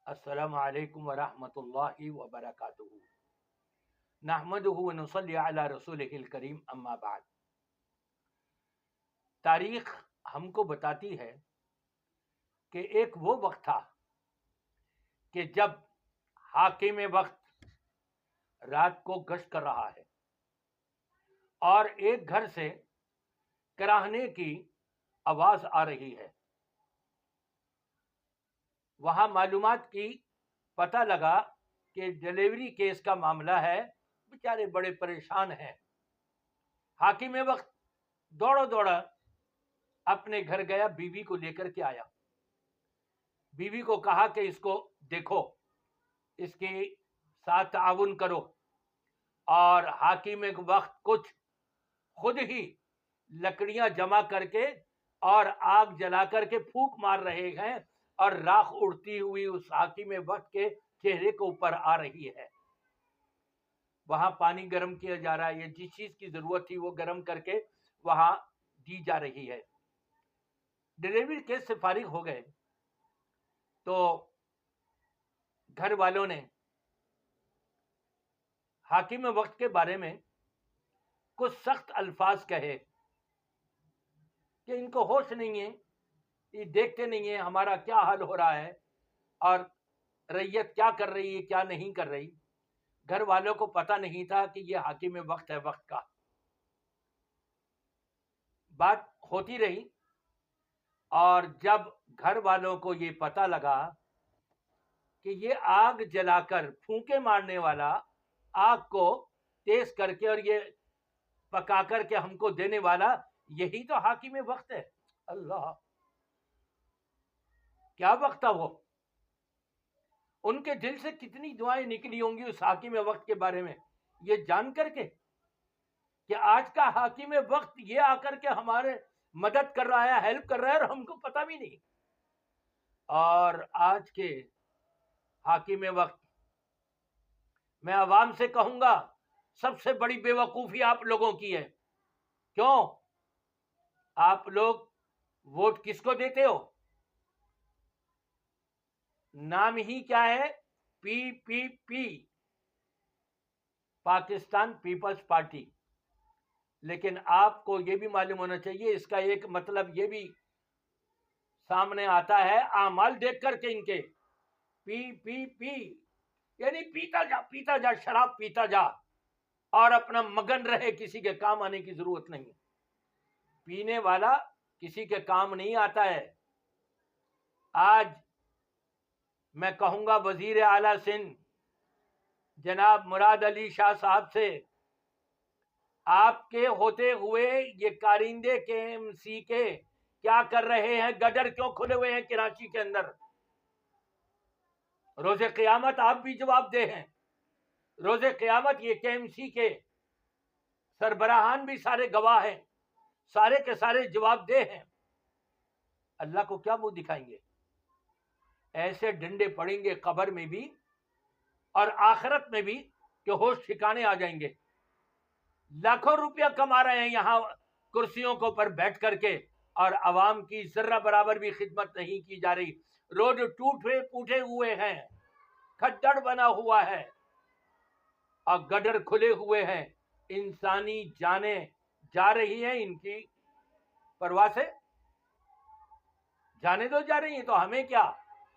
अस्सलामु अलैकुम वरहमतुल्लाहि वबरकातुहू। नहमदुहु व नुसल्ली अला रसूलिहिल करीम, अम्मा बाद। तारीख हमको बताती है कि एक वो वक्त था कि जब हाकिम वक्त रात को गश्त कर रहा है और एक घर से कराहने की आवाज आ रही है। वहां मालूमात की, पता लगा कि डिलीवरी केस का मामला है, बेचारे बड़े परेशान हैं। हाकिम वक्त दौड़ा दौड़ा अपने घर गया, बीवी को लेकर के आया। बीवी को कहा कि इसको देखो, इसके साथ ताउन करो। और हाकिम वक्त कुछ खुद ही लकड़ियां जमा करके और आग जला करके फूंक मार रहे हैं और राख उड़ती हुई उस हाकिम वक्त के चेहरे के ऊपर आ रही है। वहां पानी गर्म किया जा रहा है, ये जिस चीज की जरूरत थी वो गर्म करके वहां दी जा रही है। डिलीवरी केस से फारिग हो गए तो घर वालों ने हाकिम वक्त के बारे में कुछ सख्त अल्फाज कहे कि इनको होश नहीं है, ये देखते नहीं है हमारा क्या हाल हो रहा है और रैयत क्या कर रही है, क्या नहीं कर रही। घर वालों को पता नहीं था कि ये हाकिम वक्त है, वक्त का। बात होती रही और जब घर वालों को ये पता लगा कि ये आग जलाकर फूंके मारने वाला आग को तेज करके और ये पका करके हमको देने वाला यही तो हाकिम वक्त है। अल्लाह, क्या वक्त था वो। उनके दिल से कितनी दुआएं निकली होंगी उस हाकिम वक्त के बारे में, ये जान करके कि आज का हाकिम वक्त ये आकर के हमारे मदद कर रहा है, हेल्प कर रहा है और हमको पता भी नहीं। और आज के हाकिम वक्त, मैं आवाम से कहूंगा, सबसे बड़ी बेवकूफी आप लोगों की है। क्यों? आप लोग वोट किसको देते हो? नाम ही क्या है? PPP, Pakistan peoples party. लेकिन आपको ये भी मालूम होना चाहिए, इसका एक मतलब ये भी सामने आता है आमाल देख करके इनके। PPP यानी पीता जा, शराब पीता जा और अपना मगन रहे, किसी के काम आने की जरूरत नहीं। पीने वाला किसी के काम नहीं आता है। आज मैं कहूंगा वजीर आला सिंध जनाब मुराद अली शाह साहब से, आपके होते हुए ये कारिंदे KMC के क्या कर रहे हैं? गडर क्यों खुले हुए हैं कराची के अंदर? रोजे क़यामत आप भी जवाब दे हैं। रोजे क़यामत ये KMC के सरबराहान भी सारे गवाह हैं, सारे के सारे जवाब दे हैं। अल्लाह को क्या मुंह दिखाएंगे? ऐसे डंडे पड़ेंगे कब्र में भी और आखिरत में भी कि होश ठिकाने आ जाएंगे। लाखों रुपया कमा रहे हैं यहां कुर्सियों को पर बैठ करके और आवाम की जर्रा बराबर भी खिदमत नहीं की जा रही। रोड टूटे हुए हैं, खड्डड़ बना हुआ है और गडर खुले हुए हैं। इंसानी जाने जा रही हैं, इनकी परवाह से जाने दो जा रही हैं, तो हमें क्या।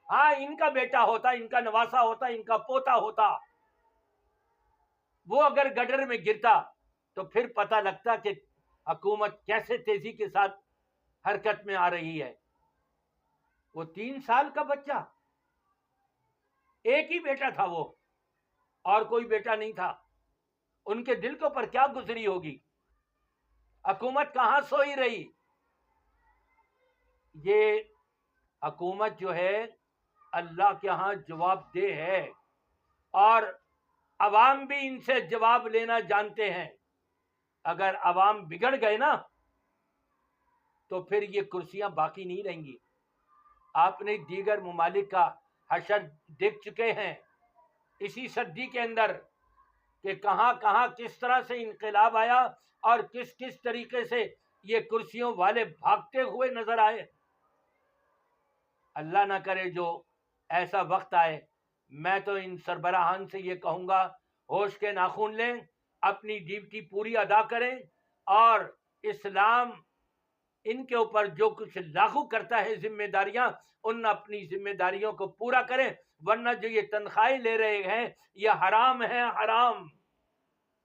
हाँ, इनका बेटा होता, इनका नवासा होता, इनका पोता होता, वो अगर गडर में गिरता तो फिर पता लगता कि हुकूमत कैसे तेजी के साथ हरकत में आ रही है। वो 3 साल का बच्चा, एक ही बेटा था वो और कोई बेटा नहीं था। उनके दिल के ऊपर क्या गुजरी होगी? हुकूमत कहां सोई रही? ये हुकूमत जो है अल्लाह के यहां जवाबदेह है और अवाम भी इनसे जवाब लेना जानते हैं। अगर अवाम बिगड़ गए ना तो फिर ये कुर्सियां बाकी नहीं रहेंगी। आपने दीगर मुमालिक का हशर देख चुके हैं इसी सदी के अंदर कि कहां कहां किस तरह से इनकलाब आया और किस किस तरीके से ये कुर्सियों वाले भागते हुए नजर आए। अल्लाह ना करे जो ایسا وقت آئے، میں تو ان سربراہان سے یہ کہوں گا، ہوش کے ناخن لیں، اپنی ڈیوٹی پوری ادا کریں، اور اسلام ان کے اوپر جو کچھ لاگو کرتا ہے ذمہ داریاں، ان اپنی ذمہ داریوں کو پورا کریں، ورنہ جو یہ تنخواہیں لے رہے ہیں یہ حرام ہے، حرام۔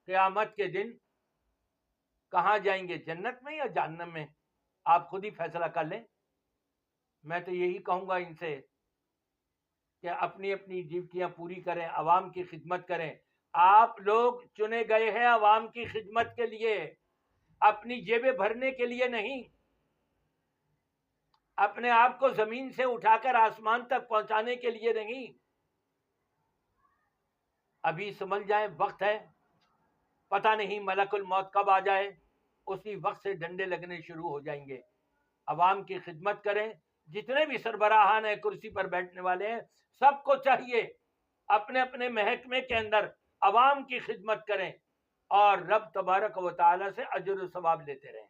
قیامت کے دن کہاں جائیں گے، جنت میں یا جہنم میں؟ آپ خود ہی فیصلہ کر لیں۔ میں تو یہی کہوں گا ان سے کہ اپنی اپنی ڈیوٹیاں پوری کریں، عوام کی خدمت کریں۔ آپ لوگ چنے گئے ہیں عوام کی خدمت کے لیے، اپنی جیبیں بھرنے کے لیے نہیں، اپنے آپ کو زمین سے اٹھا کر آسمان تک پہنچانے کے لیے نہیں۔ ابھی سمجھ جائیں وقت ہے، پتہ نہیں ملک الموت کب آ جائے، اسی وقت سے ڈنڈے لگنے شروع ہو جائیں گے۔ عوام کی خدمت کریں، جتنے بھی سربراہان ہیں، کرسی پر بیٹھنے والے ہیں، سب کو چاہیے اپنے اپنے محکمے کے اندر عوام کی خدمت کریں اور رب تبارک و تعالی سے اجر و ثواب لیتے رہیں۔